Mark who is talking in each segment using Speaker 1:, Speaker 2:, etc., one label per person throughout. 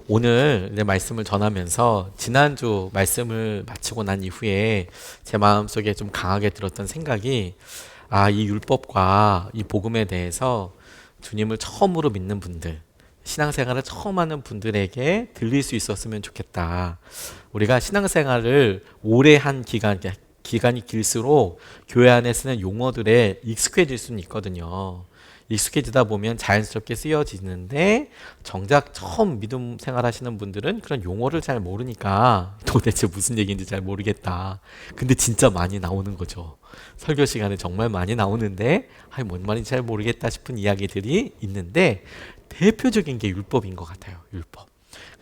Speaker 1: 오늘 내 말씀을 전하면서 지난주 말씀을 마치고 난 이후에 제 마음속에 좀 강하게 들었던 생각이 이 율법과 이 복음에 대해서 주님을 처음으로 믿는 분들, 신앙생활을 처음 하는 분들에게 들릴 수 있었으면 좋겠다. 우리가 신앙생활을 오래 한 기간이 길수록 교회 안에 쓰는 용어들에 익숙해질 수는 있거든요. 익숙해지다 보면 자연스럽게 쓰여지는데 정작 처음 믿음 생활하시는 분들은 그런 용어를 잘 모르니까 도대체 무슨 얘기인지 잘 모르겠다. 근데 진짜 많이 나오는 거죠. 설교 시간에 정말 많이 나오는데 뭔 말인지 잘 모르겠다 싶은 이야기들이 있는데 대표적인 게 율법인 것 같아요.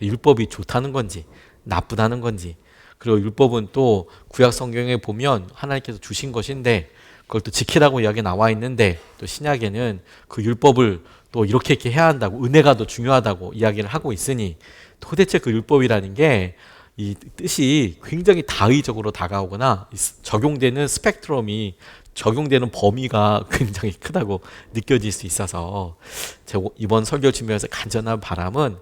Speaker 1: 율법이 좋다는 건지 나쁘다는 건지, 그리고 율법은 또 구약 성경에 보면 하나님께서 주신 것인데 그걸 또 지키라고 이야기 나와 있는데 또 신약에는 그 율법을 또 이렇게 해야 한다고, 은혜가 더 중요하다고 이야기를 하고 있으니 도대체 그 율법이라는 게 이 뜻이 굉장히 다의적으로 다가오거나 적용되는 스펙트럼이, 적용되는 범위가 굉장히 크다고 느껴질 수 있어서 제가 이번 설교 준비하면서 간절한 바람은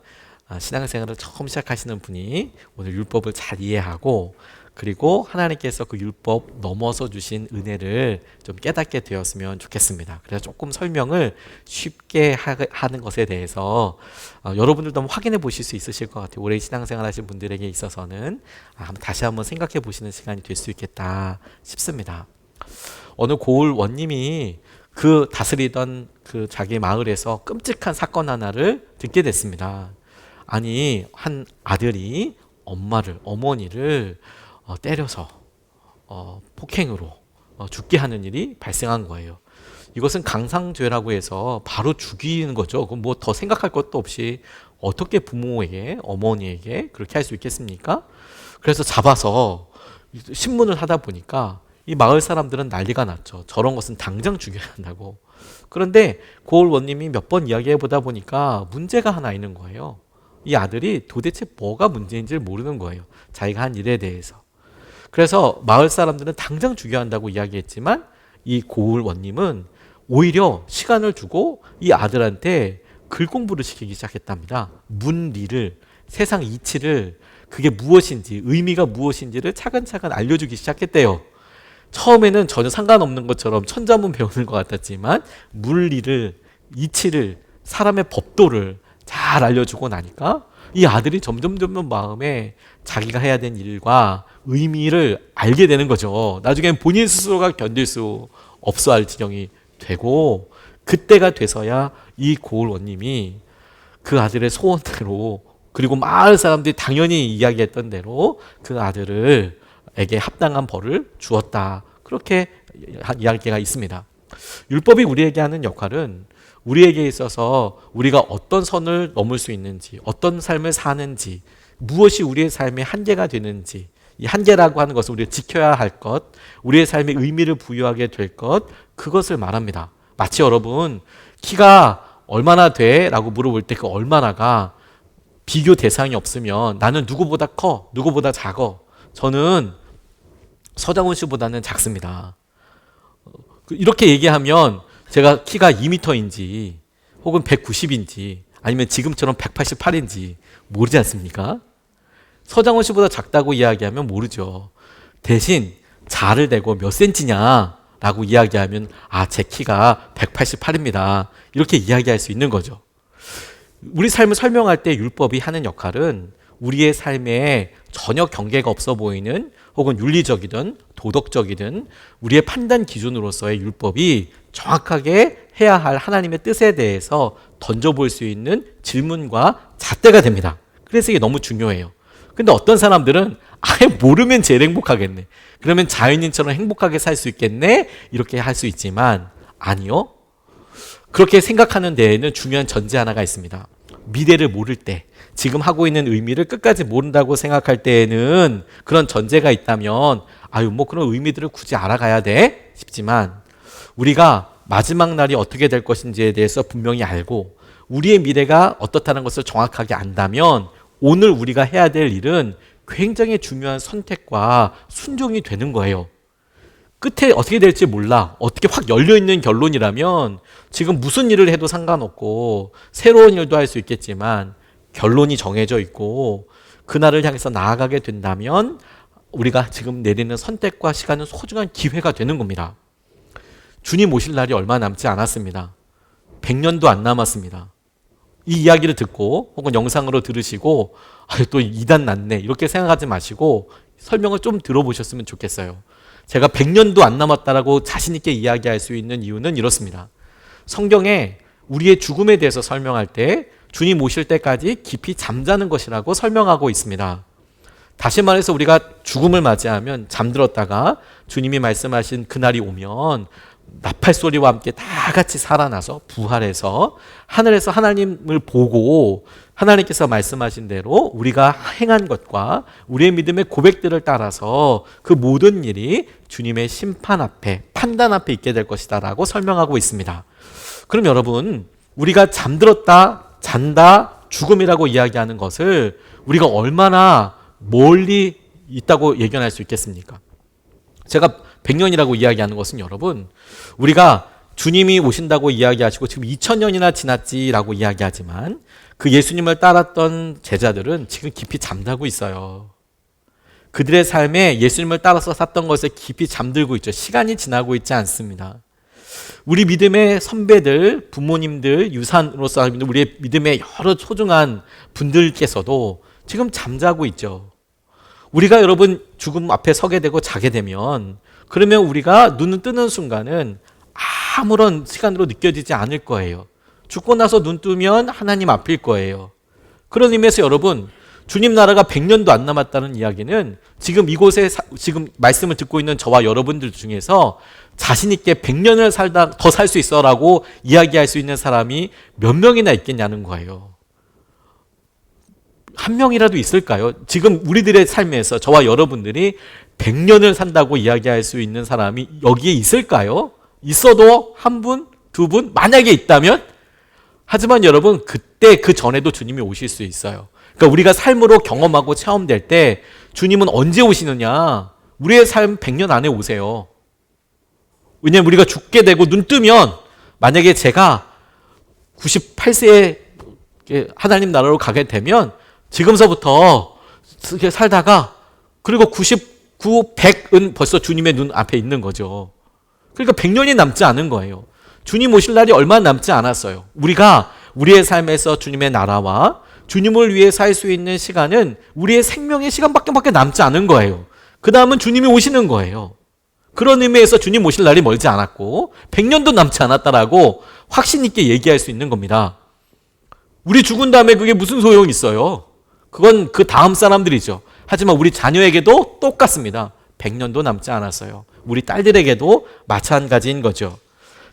Speaker 1: 신앙생활을 처음 시작하시는 분이 오늘 율법을 잘 이해하고, 그리고 하나님께서 그 율법 넘어서 주신 은혜를 좀 깨닫게 되었으면 좋겠습니다. 그래서 조금 설명을 쉽게 하는 것에 대해서 여러분들도 한번 확인해 보실 수 있으실 것 같아요. 오래 신앙생활 하신 분들에게 있어서는 다시 한번 생각해 보시는 시간이 될 수 있겠다 싶습니다. 어느 고을 원님이 그 다스리던 그 자기 마을에서 끔찍한 사건 하나를 듣게 됐습니다. 한 아들이 어머니를 때려서 폭행으로 죽게 하는 일이 발생한 거예요. 이것은 강상죄라고 해서 바로 죽이는 거죠. 그럼 뭐 더 생각할 것도 없이 어떻게 부모에게, 어머니에게 그렇게 할 수 있겠습니까? 그래서 잡아서 신문을 하다 보니까 이 마을 사람들은 난리가 났죠. 저런 것은 당장 죽여야 한다고. 그런데 고을 원님이 몇 번 이야기해 보다 보니까 문제가 하나 있는 거예요. 이 아들이 도대체 뭐가 문제인지를 모르는 거예요. 자기가 한 일에 대해서. 그래서 마을 사람들은 당장 죽여야 한다고 이야기했지만 이 고을 원님은 오히려 시간을 주고 이 아들한테 글 공부를 시키기 시작했답니다. 문리를, 세상 이치를, 그게 무엇인지, 의미가 무엇인지를 차근차근 알려주기 시작했대요. 처음에는 전혀 상관없는 것처럼 천자문 배우는 것 같았지만 물리를, 이치를, 사람의 법도를 잘 알려주고 나니까 이 아들이 점점 마음에 자기가 해야 되는 일과 의미를 알게 되는 거죠. 나중엔 본인 스스로가 견딜 수 없어 할 지경이 되고, 그때가 돼서야 이 고을 원님이 그 아들의 소원대로, 그리고 마을 사람들이 당연히 이야기했던 대로 그 아들에게 합당한 벌을 주었다. 그렇게 이야기가 있습니다. 율법이 우리에게 하는 역할은 우리에게 있어서 우리가 어떤 선을 넘을 수 있는지, 어떤 삶을 사는지, 무엇이 우리의 삶의 한계가 되는지, 이 한계라고 하는 것은 우리가 지켜야 할 것, 우리의 삶에 의미를 부여하게 될 것, 그것을 말합니다. 마치 여러분, 키가 얼마나 돼? 라고 물어볼 때 그 얼마나가 비교 대상이 없으면 나는 누구보다 커, 누구보다 작어. 저는 서장훈 씨보다는 작습니다. 이렇게 얘기하면 제가 키가 2m인지 혹은 190인지 아니면 지금처럼 188인지 모르지 않습니까? 서장훈 씨보다 작다고 이야기하면 모르죠. 대신 자를 대고 몇 센치냐 라고 이야기하면 제 키가 188입니다. 이렇게 이야기할 수 있는 거죠. 우리 삶을 설명할 때 율법이 하는 역할은 우리의 삶에 전혀 경계가 없어 보이는, 혹은 윤리적이든 도덕적이든 우리의 판단 기준으로서의 율법이 정확하게 해야 할 하나님의 뜻에 대해서 던져볼 수 있는 질문과 잣대가 됩니다. 그래서 이게 너무 중요해요. 근데 어떤 사람들은 아예 모르면 제일 행복하겠네, 그러면 자연인처럼 행복하게 살 수 있겠네, 이렇게 할 수 있지만 아니요. 그렇게 생각하는 데에는 중요한 전제 하나가 있습니다. 미래를 모를 때, 지금 하고 있는 의미를 끝까지 모른다고 생각할 때에는 그런 전제가 있다면 그런 의미들을 굳이 알아가야 돼 싶지만, 우리가 마지막 날이 어떻게 될 것인지에 대해서 분명히 알고 우리의 미래가 어떻다는 것을 정확하게 안다면 오늘 우리가 해야 될 일은 굉장히 중요한 선택과 순종이 되는 거예요. 끝에 어떻게 될지 몰라, 어떻게 확 열려있는 결론이라면 지금 무슨 일을 해도 상관없고 새로운 일도 할 수 있겠지만 결론이 정해져 있고 그날을 향해서 나아가게 된다면 우리가 지금 내리는 선택과 시간은 소중한 기회가 되는 겁니다. 주님 오실 날이 얼마 남지 않았습니다. 100년도 안 남았습니다. 이 이야기를 듣고 혹은 영상으로 들으시고 또 2단 났네 이렇게 생각하지 마시고 설명을 좀 들어보셨으면 좋겠어요. 제가 100년도 안 남았다라고 자신 있게 이야기할 수 있는 이유는 이렇습니다. 성경에 우리의 죽음에 대해서 설명할 때 주님 오실 때까지 깊이 잠자는 것이라고 설명하고 있습니다. 다시 말해서 우리가 죽음을 맞이하면 잠들었다가 주님이 말씀하신 그날이 오면 나팔 소리와 함께 다 같이 살아나서 부활해서 하늘에서 하나님을 보고 하나님께서 말씀하신 대로 우리가 행한 것과 우리의 믿음의 고백들을 따라서 그 모든 일이 주님의 심판 앞에 판단 앞에 있게 될 것이다 라고 설명하고 있습니다. 그럼 여러분 우리가 잠들었다 잔다 죽음이라고 이야기하는 것을 우리가 얼마나 멀리 있다고 예견할 수 있겠습니까? 제가 100년이라고 이야기하는 것은 여러분 우리가 주님이 오신다고 이야기하시고 지금 2000년이나 지났지라고 이야기하지만 그 예수님을 따랐던 제자들은 지금 깊이 잠자고 있어요. 그들의 삶에 예수님을 따라서 샀던 것에 깊이 잠들고 있죠. 시간이 지나고 있지 않습니다. 우리 믿음의 선배들, 부모님들, 유산으로서 우리의 믿음의 여러 소중한 분들께서도 지금 잠자고 있죠. 우리가 여러분 죽음 앞에 서게 되고 자게 되면 그러면 우리가 눈을 뜨는 순간은 아무런 시간으로 느껴지지 않을 거예요. 죽고 나서 눈 뜨면 하나님 앞일 거예요. 그런 의미에서 여러분 주님 나라가 100년도 안 남았다는 이야기는 지금 이곳에 지금 말씀을 듣고 있는 저와 여러분들 중에서 자신 있게 100년을 살다 더 살 수 있어라고 이야기할 수 있는 사람이 몇 명이나 있겠냐는 거예요. 한 명이라도 있을까요? 지금 우리들의 삶에서 저와 여러분들이 100년을 산다고 이야기할 수 있는 사람이 여기에 있을까요? 있어도 한 분, 두 분, 만약에 있다면? 하지만 여러분 그때 그 전에도 주님이 오실 수 있어요. 그러니까 우리가 삶으로 경험하고 체험될 때 주님은 언제 오시느냐? 우리의 삶 100년 안에 오세요. 왜냐하면 우리가 죽게 되고 눈 뜨면 만약에 제가 98세에 하나님 나라로 가게 되면 지금서부터 살다가 그리고 99, 100은 벌써 주님의 눈 앞에 있는 거죠. 그러니까 100년이 남지 않은 거예요. 주님 오실 날이 얼마 남지 않았어요. 우리가 우리의 삶에서 주님의 나라와 주님을 위해 살 수 있는 시간은 우리의 생명의 시간밖에 남지 않은 거예요. 그 다음은 주님이 오시는 거예요. 그런 의미에서 주님 오실 날이 멀지 않았고 100년도 남지 않았다라고 확신 있게 얘기할 수 있는 겁니다. 우리 죽은 다음에 그게 무슨 소용이 있어요? 그건 그 다음 사람들이죠. 하지만 우리 자녀에게도 똑같습니다. 100년도 남지 않았어요. 우리 딸들에게도 마찬가지인 거죠.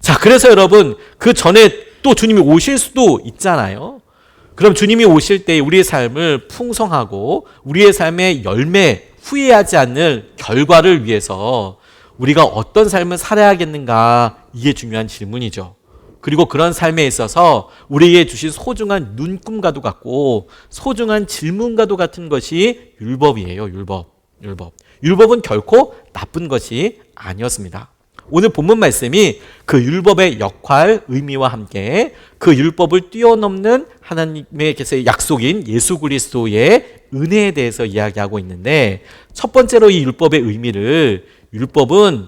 Speaker 1: 자, 그래서 여러분 그 전에 또 주님이 오실 수도 있잖아요. 그럼 주님이 오실 때 우리의 삶을 풍성하고 우리의 삶의 열매, 후회하지 않는 결과를 위해서 우리가 어떤 삶을 살아야겠는가, 이게 중요한 질문이죠. 그리고 그런 삶에 있어서 우리에게 주신 소중한 눈금과도 같고 소중한 질문과도 같은 것이 율법이에요. 율법은 결코 나쁜 것이 아니었습니다. 오늘 본문 말씀이 그 율법의 역할, 의미와 함께 그 율법을 뛰어넘는 하나님께서의 약속인 예수 그리스도의 은혜에 대해서 이야기하고 있는데, 첫 번째로 이 율법의 의미를 율법은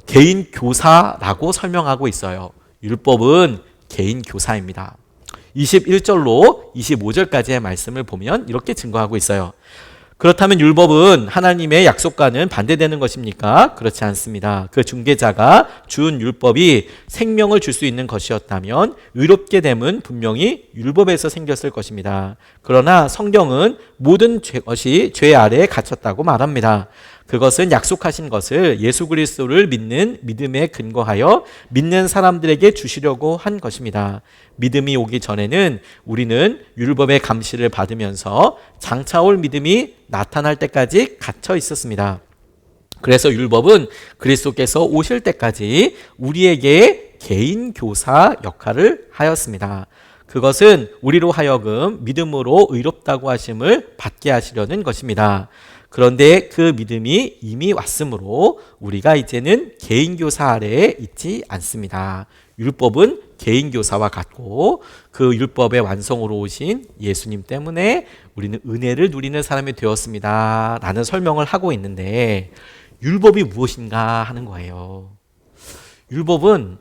Speaker 1: 개인 교사라고 설명하고 있어요. 율법은 개인 교사입니다. 21절로 25절까지의 말씀을 보면 이렇게 증거하고 있어요. 그렇다면 율법은 하나님의 약속과는 반대되는 것입니까? 그렇지 않습니다. 그 중개자가 준 율법이 생명을 줄 수 있는 것이었다면 의롭게 됨은 분명히 율법에서 생겼을 것입니다. 그러나 성경은 모든 것이 죄 아래에 갇혔다고 말합니다. 그것은 약속하신 것을 예수 그리스도를 믿는 믿음에 근거하여 믿는 사람들에게 주시려고 한 것입니다. 믿음이 오기 전에는 우리는 율법의 감시를 받으면서 장차 올 믿음이 나타날 때까지 갇혀 있었습니다. 그래서 율법은 그리스도께서 오실 때까지 우리에게 개인 교사 역할을 하였습니다. 그것은 우리로 하여금 믿음으로 의롭다고 하심을 받게 하시려는 것입니다. 그런데 그 믿음이 이미 왔으므로 우리가 이제는 개인 교사 아래에 있지 않습니다. 율법은 개인 교사와 같고 그 율법의 완성으로 오신 예수님 때문에 우리는 은혜를 누리는 사람이 되었습니다 라는 설명을 하고 있는데, 율법이 무엇인가 하는 거예요. 율법은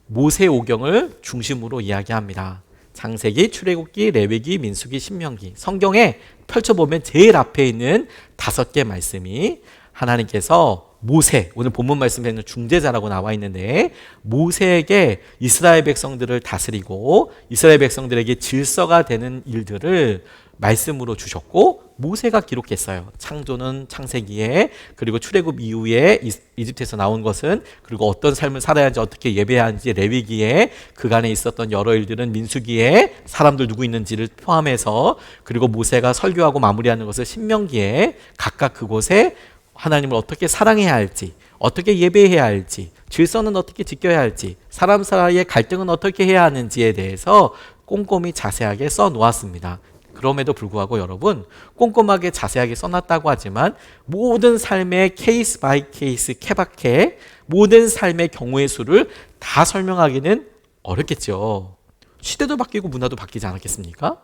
Speaker 1: 모세오경을 중심으로 이야기합니다. 창세기, 출애굽기, 레위기, 민수기, 신명기, 성경에 펼쳐보면 제일 앞에 있는 5개 말씀이 하나님께서 모세, 오늘 본문 말씀에는 중재자라고 나와 있는데, 모세에게 이스라엘 백성들을 다스리고 이스라엘 백성들에게 질서가 되는 일들을 말씀으로 주셨고, 모세가 기록했어요. 창조는 창세기에, 그리고 출애굽 이후에 이집트에서 나온 것은, 그리고 어떤 삶을 살아야 하는지, 어떻게 예배해야 하는지 레위기에, 그간에 있었던 여러 일들은 민수기에 사람들 누구 있는지를 포함해서, 그리고 모세가 설교하고 마무리하는 것을 신명기에 각각 그곳에 하나님을 어떻게 사랑해야 할지, 어떻게 예배해야 할지, 질서는 어떻게 지켜야 할지, 사람 사이의 갈등은 어떻게 해야 하는지에 대해서 꼼꼼히 자세하게 써 놓았습니다. 그럼에도 불구하고 여러분, 꼼꼼하게 자세하게 써놨다고 하지만 모든 삶의 케이스 바이 케이스, 케바케, 모든 삶의 경우의 수를 다 설명하기는 어렵겠죠. 시대도 바뀌고 문화도 바뀌지 않았겠습니까?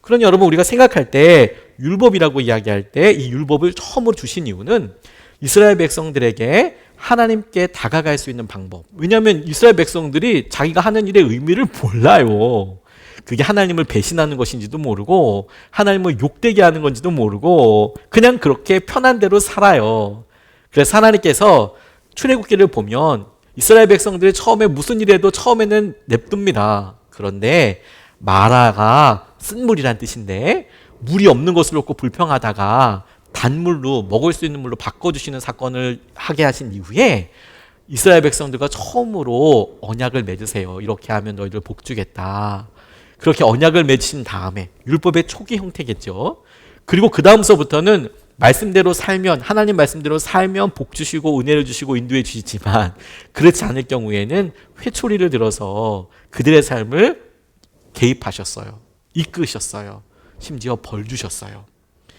Speaker 1: 그러니 여러분, 우리가 생각할 때 율법이라고 이야기할 때 이 율법을 처음으로 주신 이유는 이스라엘 백성들에게 하나님께 다가갈 수 있는 방법. 왜냐하면 이스라엘 백성들이 자기가 하는 일의 의미를 몰라요. 그게 하나님을 배신하는 것인지도 모르고 하나님을 욕되게 하는 건지도 모르고 그냥 그렇게 편한 대로 살아요. 그래서 하나님께서 출애굽기를 보면 이스라엘 백성들이 처음에 무슨 일해도 처음에는 냅둡니다. 그런데 마라가 쓴물이란 뜻인데, 물이 없는 것을 놓고 불평하다가 단물로, 먹을 수 있는 물로 바꿔주시는 사건을 하게 하신 이후에 이스라엘 백성들과 처음으로 언약을 맺으세요. 이렇게 하면 너희들 복 주겠다. 그렇게 언약을 맺으신 다음에, 율법의 초기 형태겠죠. 그리고 그 다음서부터는 말씀대로 살면, 하나님 말씀대로 살면 복 주시고 은혜를 주시고 인도해 주시지만, 그렇지 않을 경우에는 회초리를 들어서 그들의 삶을 개입하셨어요. 이끄셨어요. 심지어 벌 주셨어요.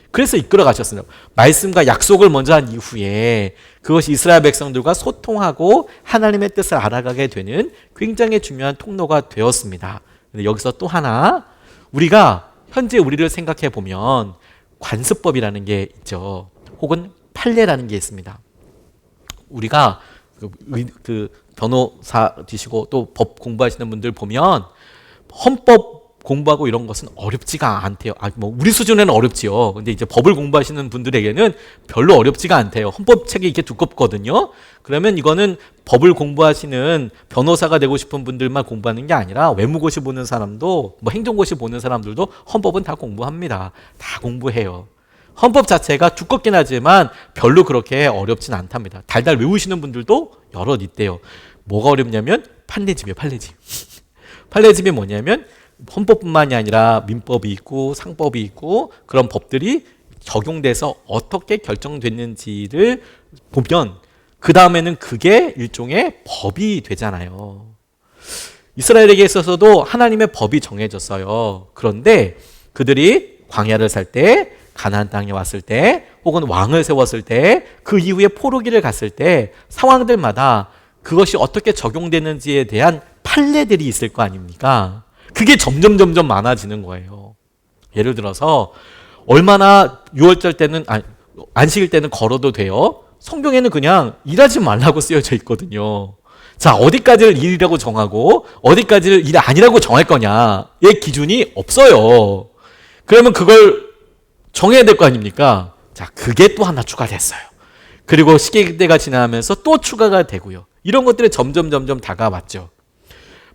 Speaker 1: 그래서 이끌어 가셨어요. 말씀과 약속을 먼저 한 이후에 그것이 이스라엘 백성들과 소통하고 하나님의 뜻을 알아가게 되는 굉장히 중요한 통로가 되었습니다. 근데 여기서 또 하나, 우리가 현재 우리를 생각해 보면 관습법이라는 게 있죠. 혹은 판례라는 게 있습니다. 우리가 그 변호사 되시고 또 법 공부하시는 분들 보면 헌법 공부하고 이런 것은 어렵지가 않대요. 뭐 우리 수준에는 어렵지요. 근데 이제 법을 공부하시는 분들에게는 별로 어렵지가 않대요. 헌법책이 이렇게 두껍거든요. 그러면 이거는 법을 공부하시는 변호사가 되고 싶은 분들만 공부하는 게 아니라 외무고시 보는 사람도, 뭐 행정고시 보는 사람들도 헌법은 다 공부합니다. 다 공부해요. 헌법 자체가 두껍긴 하지만 별로 그렇게 어렵진 않답니다. 달달 외우시는 분들도 여럿 있대요. 뭐가 어렵냐면 판례집이에요. 판례집. 판례집이 뭐냐면 헌법뿐만이 아니라 민법이 있고 상법이 있고 그런 법들이 적용돼서 어떻게 결정됐는지를 보면 그 다음에는 그게 일종의 법이 되잖아요. 이스라엘에게 있어서도 하나님의 법이 정해졌어요. 그런데 그들이 광야를 살 때, 가나안 땅에 왔을 때, 혹은 왕을 세웠을 때, 그 이후에 포로기를 갔을 때 상황들마다 그것이 어떻게 적용되는지에 대한 판례들이 있을 거 아닙니까? 그게 점점 많아지는 거예요. 예를 들어서 얼마나 유월절 때는 안식일 때는 걸어도 돼요. 성경에는 그냥 일하지 말라고 쓰여져 있거든요. 자, 어디까지를 일이라고 정하고 어디까지를 일 아니라고 정할 거냐의 기준이 없어요. 그러면 그걸 정해야 될 거 아닙니까? 자, 그게 또 하나 추가됐어요. 그리고 시기때가 지나면서 또 추가가 되고요. 이런 것들이 점점 다가왔죠.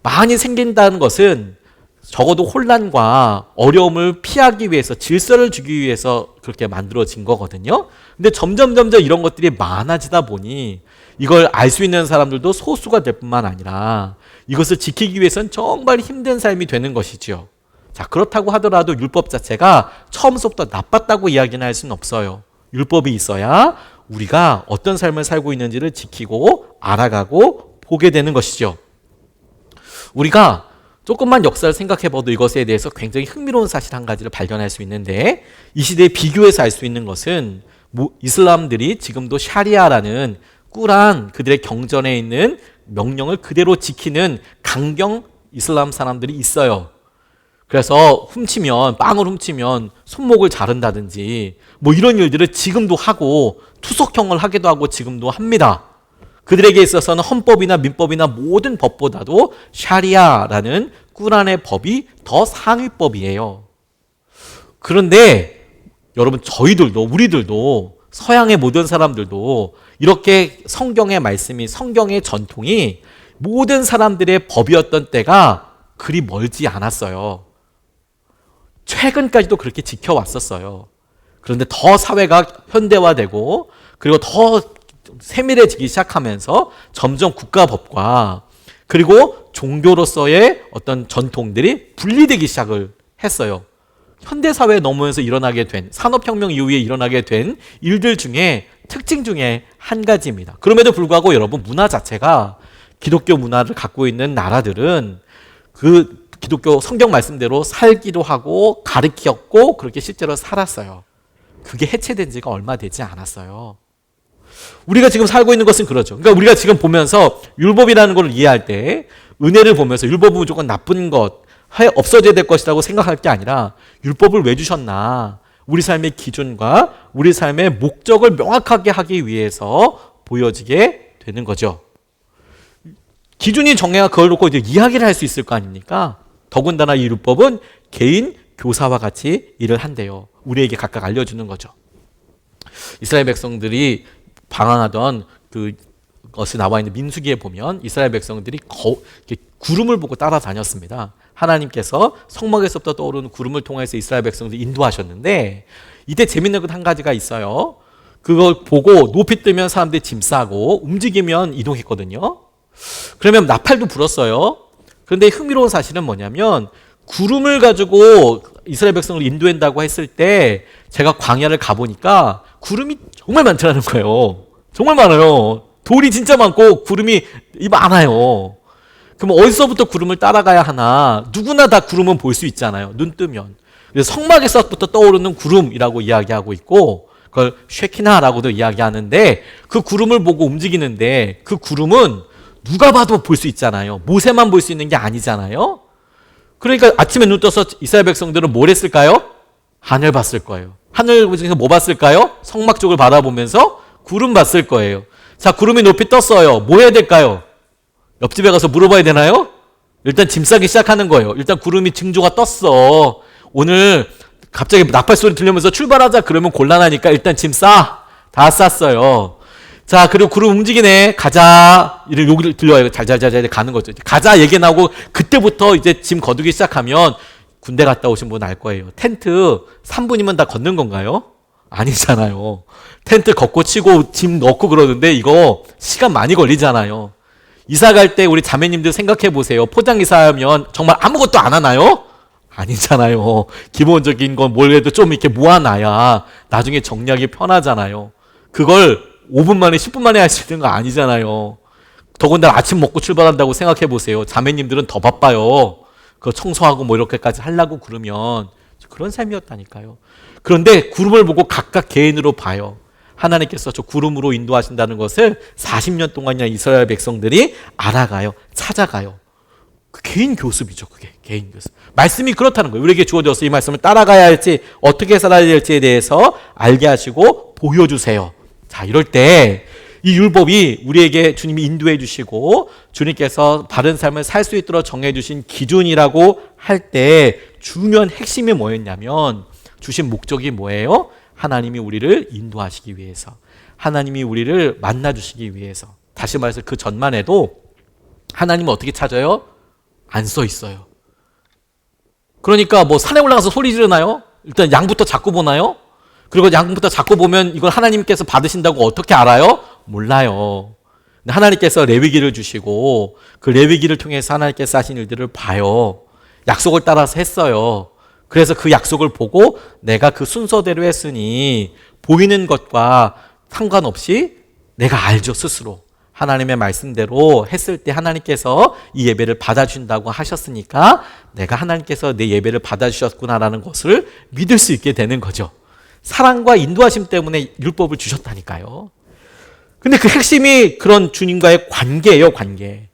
Speaker 1: 많이 생긴다는 것은 적어도 혼란과 어려움을 피하기 위해서, 질서를 주기 위해서 그렇게 만들어진 거거든요. 근데 점점 이런 것들이 많아지다 보니 이걸 알 수 있는 사람들도 소수가 될 뿐만 아니라 이것을 지키기 위해서는 정말 힘든 삶이 되는 것이죠. 자, 그렇다고 하더라도 율법 자체가 처음부터 나빴다고 이야기는 할 수는 없어요. 율법이 있어야 우리가 어떤 삶을 살고 있는지를 지키고 알아가고 보게 되는 것이죠. 우리가 조금만 역사를 생각해봐도 이것에 대해서 굉장히 흥미로운 사실 한 가지를 발견할 수 있는데, 이 시대에 비교해서 알 수 있는 것은 이슬람들이 지금도 샤리아라는 꿀한 그들의 경전에 있는 명령을 그대로 지키는 강경 이슬람 사람들이 있어요. 그래서 빵을 훔치면 손목을 자른다든지 뭐 이런 일들을 지금도 하고 투석형을 하기도 하고 지금도 합니다. 그들에게 있어서는 헌법이나 민법이나 모든 법보다도 샤리아라는 꾸란의 법이 더 상위법이에요. 그런데 여러분, 저희들도, 우리들도, 서양의 모든 사람들도 이렇게 성경의 말씀이, 성경의 전통이 모든 사람들의 법이었던 때가 그리 멀지 않았어요. 최근까지도 그렇게 지켜왔었어요. 그런데 더 사회가 현대화되고 그리고 더 세밀해지기 시작하면서 점점 국가법과 그리고 종교로서의 어떤 전통들이 분리되기 시작을 했어요. 현대사회에 넘어오면서 일어나게 된, 산업혁명 이후에 일어나게 된 일들 중에 특징 중에 한 가지입니다. 그럼에도 불구하고 여러분, 문화 자체가 기독교 문화를 갖고 있는 나라들은 그 기독교 성경 말씀대로 살기도 하고 가르쳤고 그렇게 실제로 살았어요. 그게 해체된 지가 얼마 되지 않았어요. 우리가 지금 살고 있는 것은 그렇죠. 그러니까 우리가 지금 보면서 율법이라는 걸 이해할 때 율법을 보면서 율법은 무조건 나쁜 것, 없어져야 될 것이라고 생각할 게 아니라 율법을 왜 주셨나? 우리 삶의 기준과 우리 삶의 목적을 명확하게 하기 위해서 보여지게 되는 거죠. 기준이 정해야 그걸 놓고 이제 이야기를 할 수 있을 거 아닙니까? 더군다나 이 율법은 개인 교사와 같이 일을 한대요. 우리에게 각각 알려주는 거죠. 이스라엘 백성들이 방황하던 그것이 나와 있는 민수기에 보면 이스라엘 백성들이 구름을 보고 따라다녔습니다. 하나님께서 성막에서부터 떠오르는 구름을 통해서 이스라엘 백성들을 인도하셨는데, 이때 재밌는 것 한 가지가 있어요. 그걸 보고 높이 뜨면 사람들이 짐 싸고 움직이면 이동했거든요. 그러면 나팔도 불었어요. 그런데 흥미로운 사실은 뭐냐면, 구름을 가지고 이스라엘 백성을 인도한다고 했을 때 제가 광야를 가보니까 구름이 정말 많더라는 거예요. 정말 많아요. 돌이 진짜 많고 구름이 많아요. 그럼 어디서부터 구름을 따라가야 하나? 누구나 다 구름은 볼 수 있잖아요. 눈 뜨면. 그래서 성막에서부터 떠오르는 구름이라고 이야기하고 있고, 그걸 쉐키나라고도 이야기하는데, 그 구름을 보고 움직이는데 그 구름은 누가 봐도 볼 수 있잖아요. 모세만 볼 수 있는 게 아니잖아요. 그러니까 아침에 눈 떠서 이스라엘 백성들은 뭘 했을까요? 하늘 봤을 거예요. 하늘 중에서 뭐 봤을까요? 성막 쪽을 바라보면서 구름 봤을 거예요. 자, 구름이 높이 떴어요. 뭐 해야 될까요? 옆집에 가서 물어봐야 되나요? 일단 짐 싸기 시작하는 거예요. 일단 구름이 징조가 떴어. 오늘 갑자기 나팔 소리 들리면서 출발하자 그러면 곤란하니까 일단 짐 싸. 다 쌌어요. 자, 그리고 구름 움직이네. 가자. 이를 여기를 들려요. 잘잘잘 가는 거죠. 가자 얘기 나오고 그때부터 이제 짐 거두기 시작하면 군대 갔다 오신 분 알 거예요. 텐트 3분이면 다 걷는 건가요? 아니잖아요. 텐트 걷고 치고 짐 넣고 그러는데 이거 시간 많이 걸리잖아요. 이사 갈 때 우리 자매님들 생각해 보세요. 포장 이사하면 정말 아무것도 안 하나요? 아니잖아요. 기본적인 건 뭘 해도 좀 이렇게 모아놔야 나중에 정리하기 편하잖아요. 그걸 5분 만에 10분 만에 할 수 있는 거 아니잖아요. 더군다나 아침 먹고 출발한다고 생각해 보세요. 자매님들은 더 바빠요. 그 청소하고 뭐 이렇게까지 하려고 그러면 그런 삶이었다니까요. 그런데 구름을 보고 각각 개인으로 봐요. 하나님께서 저 구름으로 인도하신다는 것을 40년 동안이나 이스라엘 백성들이 알아가요. 찾아가요. 그 개인 교습이죠. 그게 개인 교습. 말씀이 그렇다는 거예요. 우리에게 주어져서 이 말씀을 따라가야 할지 어떻게 살아야 될지에 대해서 알게 하시고 보여주세요. 자, 이럴 때 이 율법이 우리에게 주님이 인도해 주시고 주님께서 바른 삶을 살 수 있도록 정해 주신 기준이라고 할 때 중요한 핵심이 뭐였냐면, 주신 목적이 뭐예요? 하나님이 우리를 인도하시기 위해서, 하나님이 우리를 만나주시기 위해서. 다시 말해서 그 전만 해도 하나님은 어떻게 찾아요? 안 써 있어요. 그러니까 뭐 산에 올라가서 소리 지르나요? 일단 양부터 잡고 보나요? 그리고 양부터 잡고 보면 이걸 하나님께서 받으신다고 어떻게 알아요? 몰라요. 근데 하나님께서 레위기를 주시고 그 레위기를 통해서 하나님께서 하신 일들을 봐요. 약속을 따라서 했어요. 그래서 그 약속을 보고 내가 그 순서대로 했으니 보이는 것과 상관없이 내가 알죠, 스스로. 하나님의 말씀대로 했을 때 하나님께서 이 예배를 받아주신다고 하셨으니까 내가 하나님께서 내 예배를 받아주셨구나라는 것을 믿을 수 있게 되는 거죠. 사랑과 인도하심 때문에 율법을 주셨다니까요. 근데 그 핵심이 그런 주님과의 관계예요, 관계.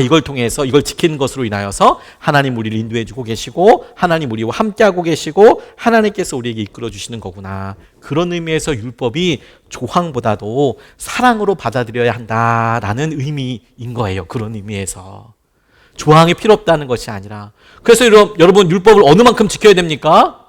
Speaker 1: 이걸 통해서 이걸 지키는 것으로 인하여서 하나님 우리를 인도해 주고 계시고 하나님 우리와 함께하고 계시고 하나님께서 우리에게 이끌어 주시는 거구나. 그런 의미에서 율법이 조항보다도 사랑으로 받아들여야 한다라는 의미인 거예요. 그런 의미에서. 조항이 필요 없다는 것이 아니라. 그래서 여러분 율법을 어느 만큼 지켜야 됩니까?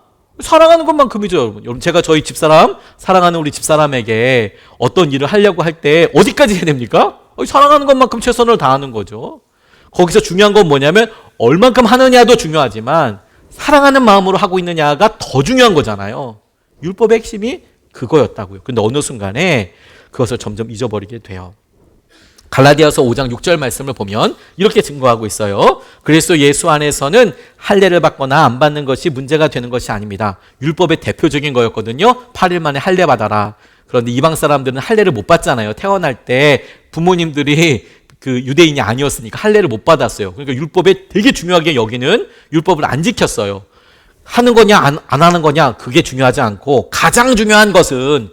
Speaker 1: 사랑하는 것만큼이죠, 여러분. 제가 저희 집사람, 사랑하는 우리 집사람에게 어떤 일을 하려고 할 때 어디까지 해야 됩니까? 사랑하는 것만큼 최선을 다하는 거죠. 거기서 중요한 건 뭐냐면 얼만큼 하느냐도 중요하지만 사랑하는 마음으로 하고 있느냐가 더 중요한 거잖아요. 율법의 핵심이 그거였다고요. 근데 어느 순간에 그것을 점점 잊어버리게 돼요. 갈라디아서 5장 6절 말씀을 보면 이렇게 증거하고 있어요. 그리스도 예수 안에서는 할례를 받거나 안 받는 것이 문제가 되는 것이 아닙니다. 율법의 대표적인 거였거든요. 8일 만에 할례 받아라. 그런데 이방 사람들은 할례를 못 받잖아요. 태어날 때 부모님들이 그 유대인이 아니었으니까 할례를 못 받았어요. 그러니까 율법에 되게 중요하게 여기는 율법을 안 지켰어요. 하는 거냐 안 하는 거냐 그게 중요하지 않고 가장 중요한 것은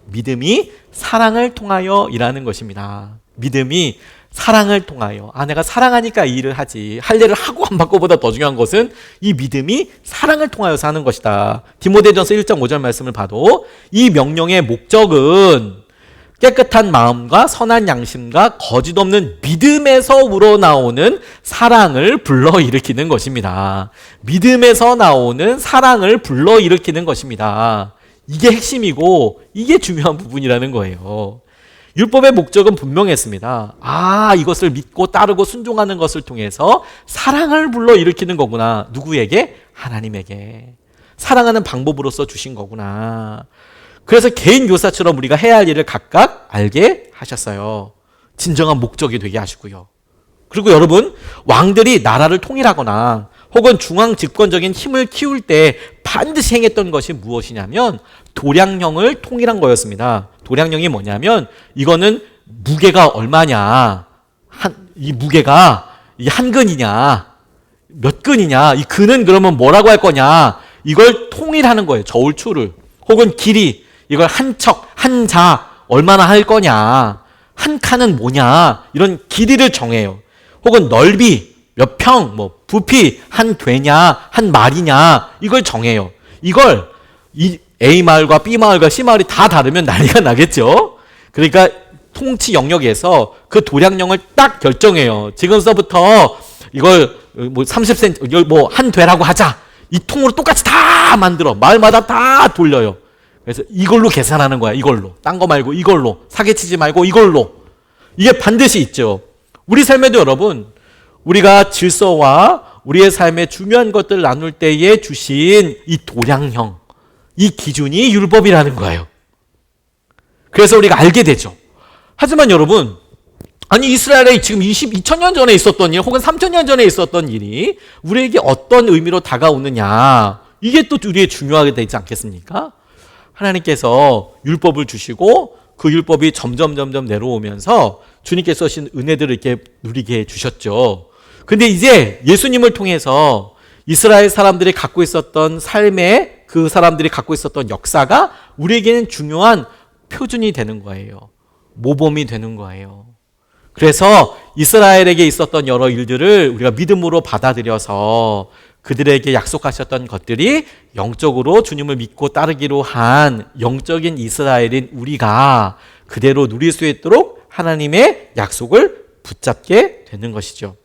Speaker 1: 믿음이 사랑을 통하여 일하는 것입니다. 믿음이 사랑을 통하여. 내가 사랑하니까 이 일을 하지. 할례를 하고 안 받고 보다 더 중요한 것은 이 믿음이 사랑을 통하여서 하는 것이다. 디모데전서 1장 5절 말씀을 봐도 이 명령의 목적은 깨끗한 마음과 선한 양심과 거짓 없는 믿음에서 우러나오는 사랑을 불러일으키는 것입니다. 믿음에서 나오는 사랑을 불러일으키는 것입니다. 이게 핵심이고 이게 중요한 부분이라는 거예요. 율법의 목적은 분명했습니다. 이것을 믿고 따르고 순종하는 것을 통해서 사랑을 불러일으키는 거구나. 누구에게? 하나님에게. 사랑하는 방법으로서 주신 거구나. 그래서 개인 교사처럼 우리가 해야 할 일을 각각 알게 하셨어요. 진정한 목적이 되게 하시고요. 그리고 여러분, 왕들이 나라를 통일하거나 혹은 중앙 집권적인 힘을 키울 때 반드시 행했던 것이 무엇이냐면 도량령을 통일한 거였습니다. 도량령이 뭐냐면 이거는 무게가 얼마냐, 이 무게가 한 근이냐, 몇 근이냐, 이 근은 그러면 뭐라고 할 거냐, 이걸 통일하는 거예요. 저울추를. 혹은 길이, 이걸 한 척, 한 자 얼마나 할 거냐, 한 칸은 뭐냐, 이런 길이를 정해요. 혹은 넓이, 몇 평, 부피, 한 되냐, 한 마리냐, 이걸 정해요. 이걸 이 A 마을과 B 마을과 C 마을이 다 다르면 난리가 나겠죠. 그러니까 통치 영역에서 그 도량령을 딱 결정해요. 지금서부터 이걸 30cm, 한 되라고 하자. 이 통으로 똑같이 다 만들어. 마을마다 다 돌려요. 그래서 이걸로 계산하는 거야. 이걸로. 딴 거 말고 이걸로. 사기치지 말고 이걸로. 이게 반드시 있죠. 우리 삶에도 여러분, 우리가 질서와 우리의 삶의 중요한 것들을 나눌 때에 주신 이 도량형, 이 기준이 율법이라는 거예요. 그래서 우리가 알게 되죠. 하지만 여러분, 이스라엘에 지금 2000년 전에 있었던 일 혹은 3000년 전에 있었던 일이 우리에게 어떤 의미로 다가오느냐, 이게 또 우리의 중요하게 되지 않겠습니까? 하나님께서 율법을 주시고 그 율법이 점점 내려오면서 주님께서 하신 은혜들을 이렇게 누리게 해주셨죠. 근데 이제 예수님을 통해서 이스라엘 사람들이 갖고 있었던 삶에 그 사람들이 갖고 있었던 역사가 우리에게는 중요한 표준이 되는 거예요. 모범이 되는 거예요. 그래서 이스라엘에게 있었던 여러 일들을 우리가 믿음으로 받아들여서 그들에게 약속하셨던 것들이 영적으로 주님을 믿고 따르기로 한 영적인 이스라엘인 우리가 그대로 누릴 수 있도록 하나님의 약속을 붙잡게 되는 것이죠.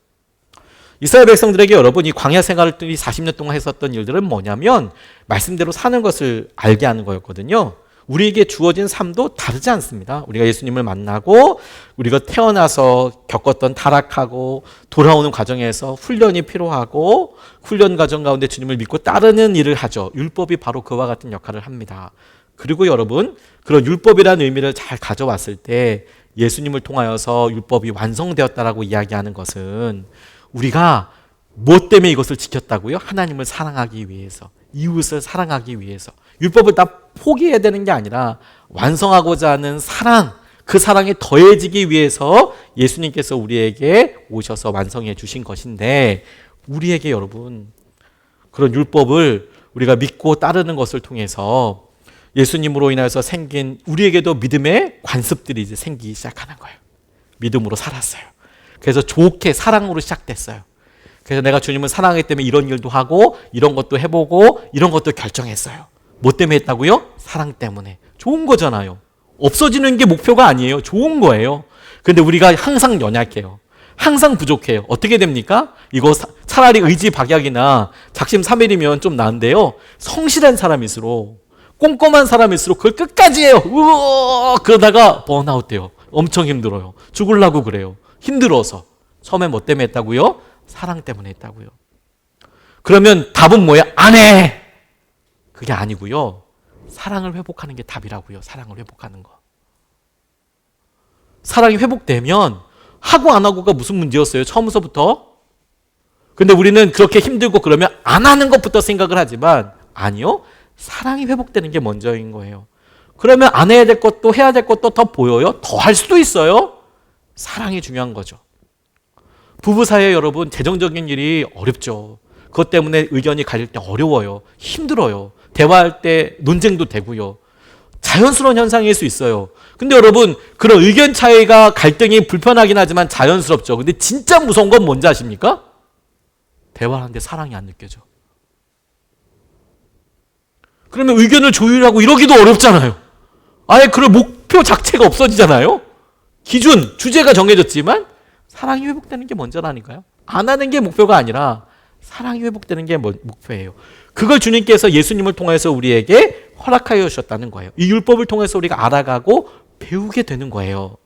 Speaker 1: 이스라엘 백성들에게 여러분, 이 광야 생활을 40년 동안 했었던 일들은 뭐냐면 말씀대로 사는 것을 알게 하는 거였거든요. 우리에게 주어진 삶도 다르지 않습니다. 우리가 예수님을 만나고 우리가 태어나서 겪었던 타락하고 돌아오는 과정에서 훈련이 필요하고 훈련 과정 가운데 주님을 믿고 따르는 일을 하죠. 율법이 바로 그와 같은 역할을 합니다. 그리고 여러분, 그런 율법이라는 의미를 잘 가져왔을 때 예수님을 통하여서 율법이 완성되었다라고 이야기하는 것은 우리가 무엇 때문에 이것을 지켰다고요? 하나님을 사랑하기 위해서, 이웃을 사랑하기 위해서. 율법을 다 포기해야 되는 게 아니라 완성하고자 하는 사랑, 그 사랑이 더해지기 위해서 예수님께서 우리에게 오셔서 완성해 주신 것인데, 우리에게 여러분, 그런 율법을 우리가 믿고 따르는 것을 통해서 예수님으로 인해서 생긴 우리에게도 믿음의 관습들이 이제 생기기 시작하는 거예요. 믿음으로 살았어요. 그래서 좋게 사랑으로 시작됐어요. 그래서 내가 주님을 사랑하기 때문에 이런 일도 하고 이런 것도 해보고 이런 것도 결정했어요. 뭐 때문에 했다고요? 사랑 때문에. 좋은 거잖아요. 없어지는 게 목표가 아니에요. 좋은 거예요. 근데 우리가 항상 연약해요. 항상 부족해요. 어떻게 됩니까? 이거 차라리 의지박약이나 작심삼일이면 좀 나은데요. 성실한 사람일수록, 꼼꼼한 사람일수록 그걸 끝까지 해요. 우와! 그러다가 번아웃 돼요. 엄청 힘들어요. 죽으려고 그래요. 힘들어서. 처음에 뭐 때문에 했다고요? 사랑 때문에 했다고요. 그러면 답은 뭐야? 안 해! 그게 아니고요. 사랑을 회복하는 게 답이라고요. 사랑을 회복하는 거. 사랑이 회복되면 하고 안 하고가 무슨 문제였어요? 처음부터. 근데 우리는 그렇게 힘들고 그러면 안 하는 것부터 생각을 하지만 아니요. 사랑이 회복되는 게 먼저인 거예요. 그러면 안 해야 될 것도 해야 될 것도 더 보여요? 더 할 수도 있어요. 사랑이 중요한 거죠. 부부 사이에 여러분 재정적인 일이 어렵죠. 그것 때문에 의견이 갈릴 때 어려워요. 힘들어요. 대화할 때 논쟁도 되고요. 자연스러운 현상일 수 있어요. 근데 여러분 그런 의견 차이가 갈등이 불편하긴 하지만 자연스럽죠. 근데 진짜 무서운 건 뭔지 아십니까? 대화하는데 사랑이 안 느껴져. 그러면 의견을 조율하고 이러기도 어렵잖아요. 아예 그런 목표 자체가 없어지잖아요. 기준, 주제가 정해졌지만 사랑이 회복되는 게 먼저라니까요. 안 하는 게 목표가 아니라 사랑이 회복되는 게 목표예요. 그걸 주님께서 예수님을 통해서 우리에게 허락하여 주셨다는 거예요. 이 율법을 통해서 우리가 알아가고 배우게 되는 거예요.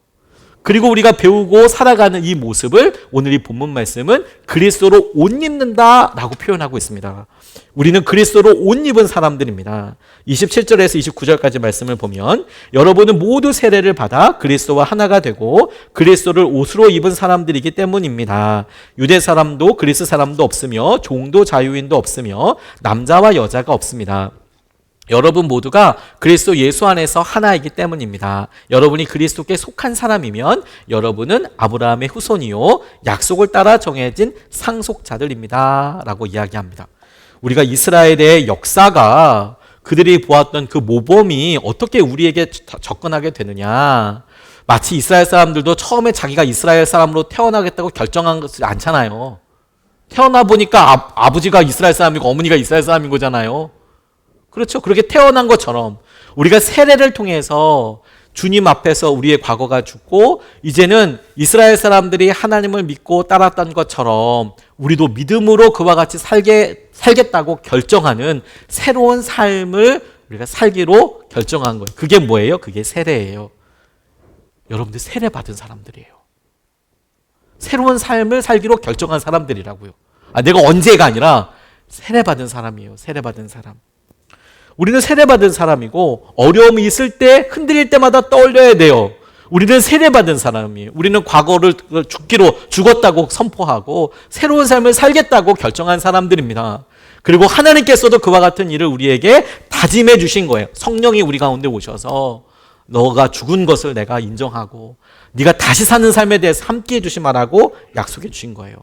Speaker 1: 그리고 우리가 배우고 살아가는 이 모습을 오늘 이 본문 말씀은 그리스도로 옷 입는다라고 표현하고 있습니다. 우리는 그리스도로 옷 입은 사람들입니다. 27절에서 29절까지 말씀을 보면 여러분은 모두 세례를 받아 그리스도와 하나가 되고 그리스도를 옷으로 입은 사람들이기 때문입니다. 유대 사람도 그리스 사람도 없으며 종도 자유인도 없으며 남자와 여자가 없습니다. 여러분 모두가 그리스도 예수 안에서 하나이기 때문입니다. 여러분이 그리스도께 속한 사람이면 여러분은 아브라함의 후손이요 약속을 따라 정해진 상속자들입니다 라고 이야기합니다. 우리가 이스라엘의 역사가 그들이 보았던 그 모범이 어떻게 우리에게 접근하게 되느냐, 마치 이스라엘 사람들도 처음에 자기가 이스라엘 사람으로 태어나겠다고 결정한 것이 않잖아요. 태어나 보니까 아버지가 이스라엘 사람이고 어머니가 이스라엘 사람인 거잖아요. 그렇죠. 그렇게 태어난 것처럼 우리가 세례를 통해서 주님 앞에서 우리의 과거가 죽고 이제는 이스라엘 사람들이 하나님을 믿고 따랐던 것처럼 우리도 믿음으로 그와 같이 살겠다고 결정하는 새로운 삶을 우리가 살기로 결정한 거예요. 그게 뭐예요? 그게 세례예요. 여러분들 세례 받은 사람들이에요. 새로운 삶을 살기로 결정한 사람들이라고요. 내가 언제가 아니라 세례 받은 사람이에요. 세례 받은 사람. 우리는 세례받은 사람이고 어려움이 있을 때 흔들릴 때마다 떠올려야 돼요. 우리는 세례받은 사람이에요. 우리는 과거를 죽었다고 선포하고 새로운 삶을 살겠다고 결정한 사람들입니다. 그리고 하나님께서도 그와 같은 일을 우리에게 다짐해 주신 거예요. 성령이 우리 가운데 오셔서 너가 죽은 것을 내가 인정하고 네가 다시 사는 삶에 대해서 함께해 주시마라고 약속해 주신 거예요.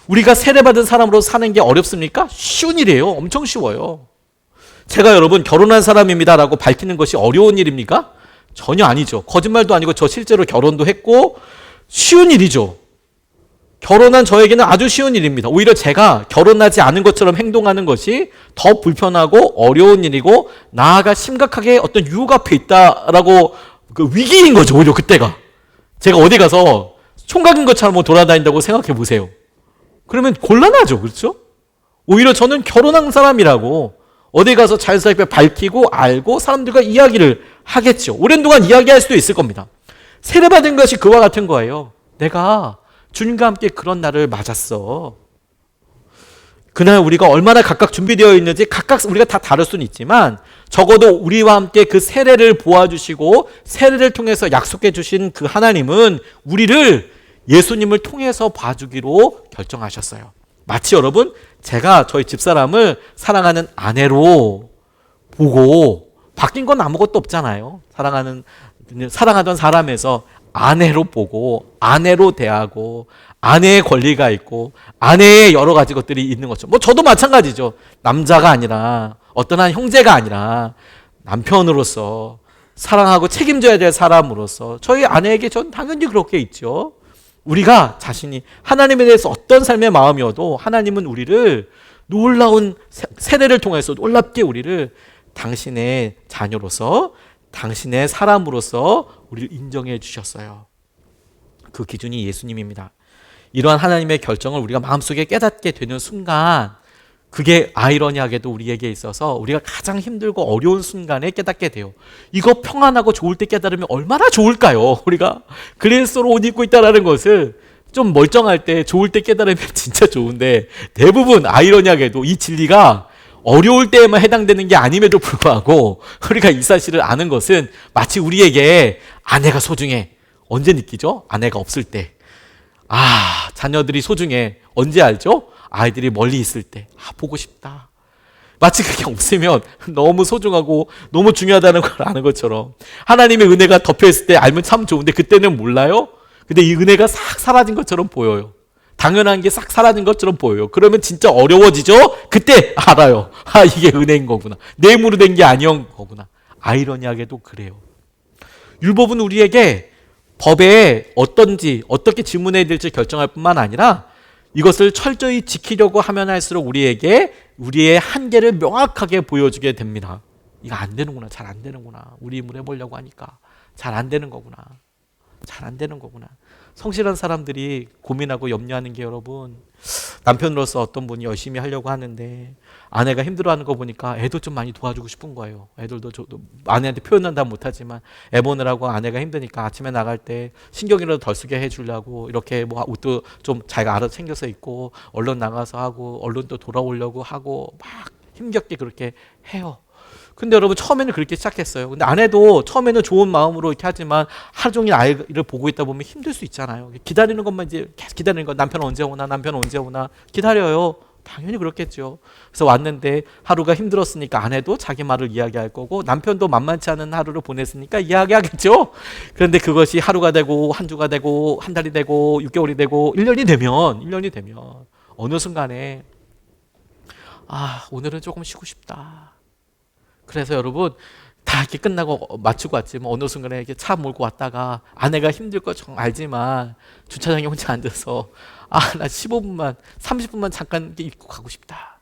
Speaker 1: 우리가 세례받은 사람으로 사는 게 어렵습니까? 쉬운 일이에요. 엄청 쉬워요. 제가 여러분 결혼한 사람입니다라고 밝히는 것이 어려운 일입니까? 전혀 아니죠. 거짓말도 아니고 저 실제로 결혼도 했고 쉬운 일이죠. 결혼한 저에게는 아주 쉬운 일입니다. 오히려 제가 결혼하지 않은 것처럼 행동하는 것이 더 불편하고 어려운 일이고 나아가 심각하게 어떤 유혹 앞에 있다라고 그 위기인 거죠. 오히려 그때가. 제가 어디 가서 총각인 것처럼 돌아다닌다고 생각해 보세요. 그러면 곤란하죠. 그렇죠? 오히려 저는 결혼한 사람이라고 어디 가서 자연스럽게 밝히고 알고 사람들과 이야기를 하겠죠. 오랜 동안 이야기할 수도 있을 겁니다. 세례받은 것이 그와 같은 거예요. 내가 주님과 함께 그런 날을 맞았어. 그날 우리가 얼마나 각각 준비되어 있는지 각각 우리가 다 다를 수는 있지만 적어도 우리와 함께 그 세례를 보아주시고 세례를 통해서 약속해 주신 그 하나님은 우리를 예수님을 통해서 봐주기로 결정하셨어요. 마치 여러분 제가 저희 집사람을 사랑하는 아내로 보고 바뀐 건 아무것도 없잖아요. 사랑하던 사람에서 아내로 보고 아내로 대하고 아내의 권리가 있고 아내의 여러 가지 것들이 있는 것처럼 뭐 저도 마찬가지죠. 남자가 아니라 어떤 한 형제가 아니라 남편으로서 사랑하고 책임져야 될 사람으로서 저희 아내에게 전 당연히 그렇게 있죠. 우리가 자신이 하나님에 대해서 어떤 삶의 마음이어도 하나님은 우리를 놀라운 세례를 통해서 놀랍게 우리를 당신의 자녀로서 당신의 사람으로서 우리를 인정해 주셨어요. 그 기준이 예수님입니다. 이러한 하나님의 결정을 우리가 마음속에 깨닫게 되는 순간, 그게 아이러니하게도 우리에게 있어서 우리가 가장 힘들고 어려운 순간에 깨닫게 돼요. 이거 평안하고 좋을 때 깨달으면 얼마나 좋을까요? 우리가 그리스도로 옷 입고 있다는 것을 좀 멀쩡할 때, 좋을 때 깨달으면 진짜 좋은데, 대부분 아이러니하게도 이 진리가 어려울 때에만 해당되는 게 아님에도 불구하고 우리가 이 사실을 아는 것은 마치 우리에게 아내가 소중해. 언제 느끼죠? 아내가 없을 때. 자녀들이 소중해. 언제 알죠? 아이들이 멀리 있을 때. 보고 싶다. 마치 그게 없으면 너무 소중하고 너무 중요하다는 걸 아는 것처럼, 하나님의 은혜가 덮여있을 때 알면 참 좋은데 그때는 몰라요? 근데 이 은혜가 싹 사라진 것처럼 보여요. 당연한 게 싹 사라진 것처럼 보여요. 그러면 진짜 어려워지죠? 그때 알아요. 이게 은혜인 거구나. 내 힘으로 된 게 아니었던 거구나. 아이러니하게도 그래요. 율법은 우리에게 법에 어떻게 질문해야 될지 결정할 뿐만 아니라 이것을 철저히 지키려고 하면 할수록 우리에게 우리의 한계를 명확하게 보여주게 됩니다. 이거 안 되는구나. 잘 안 되는구나. 우리 힘으로 해보려고 하니까 잘 안 되는 거구나. 잘 안 되는 거구나. 성실한 사람들이 고민하고 염려하는 게, 여러분, 남편으로서 어떤 분이 열심히 하려고 하는데 아내가 힘들어하는 거 보니까 애도 좀 많이 도와주고 싶은 거예요. 애들도 아내한테 표현은 다 못하지만 애 보느라고 아내가 힘드니까 아침에 나갈 때 신경이라도 덜 쓰게 해주려고 이렇게 뭐 옷도 좀 자기가 알아서 챙겨서 입고 얼른 나가서 하고 얼른 또 돌아오려고 하고 막 힘겹게 그렇게 해요. 근데 여러분, 처음에는 그렇게 시작했어요. 근데 아내도 처음에는 좋은 마음으로 이렇게 하지만 하루 종일 아이를 보고 있다 보면 힘들 수 있잖아요. 기다리는 것만 이제 계속 기다리는 거. 남편 언제 오나, 남편 언제 오나 기다려요. 당연히 그렇겠죠. 그래서 왔는데 하루가 힘들었으니까 아내도 자기 말을 이야기할 거고, 남편도 만만치 않은 하루를 보냈으니까 이야기하겠죠. 그런데 그것이 하루가 되고 한 주가 되고 한 달이 되고 6개월이 되고 1년이 되면 어느 순간에 오늘은 조금 쉬고 싶다. 그래서 여러분, 다 이렇게 끝나고 마치고 왔지만 어느 순간에 이렇게 차 몰고 왔다가 아내가 힘들 거 정 알지만 주차장에 혼자 앉아서 나 15분만 30분만 잠깐 입고 가고 싶다.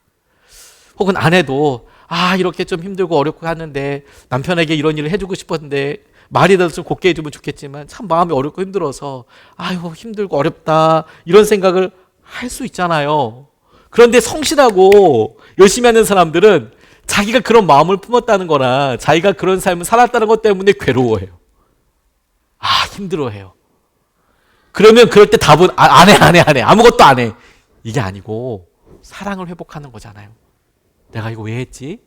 Speaker 1: 혹은 아내도 이렇게 좀 힘들고 어렵고 하는데 남편에게 이런 일을 해주고 싶었는데 말이라도 좀 곱게 해주면 좋겠지만 참 마음이 어렵고 힘들어서 힘들고 어렵다, 이런 생각을 할 수 있잖아요. 그런데 성실하고 열심히 하는 사람들은 자기가 그런 마음을 품었다는 거나 자기가 그런 삶을 살았다는 것 때문에 괴로워해요. 힘들어해요. 그러면 그럴 때 답은 안 해. 아무것도 안 해. 이게 아니고 사랑을 회복하는 거잖아요. 내가 이거 왜 했지?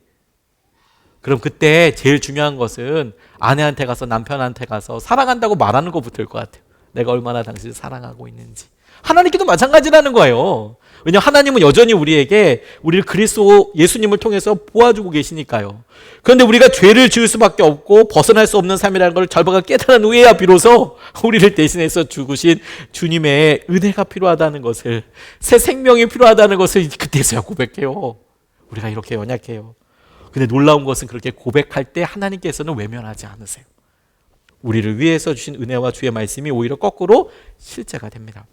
Speaker 1: 그럼 그때 제일 중요한 것은 아내한테 가서, 남편한테 가서 사랑한다고 말하는 것부터일 것 같아요. 내가 얼마나 당신을 사랑하고 있는지. 하나님께도 마찬가지라는 거예요. 왜냐하면 하나님은 여전히 우리에게 우리를 그리스도 예수님을 통해서 보아주고 계시니까요. 그런데 우리가 죄를 지을 수밖에 없고 벗어날 수 없는 삶이라는 걸 절박하게 깨달은 후에야 비로소 우리를 대신해서 죽으신 주님의 은혜가 필요하다는 것을, 새 생명이 필요하다는 것을 그때서야 고백해요. 우리가 이렇게 연약해요. 근데 놀라운 것은 그렇게 고백할 때 하나님께서는 외면하지 않으세요. 우리를 위해서 주신 은혜와 주의 말씀이 오히려 거꾸로 실제가 됩니다.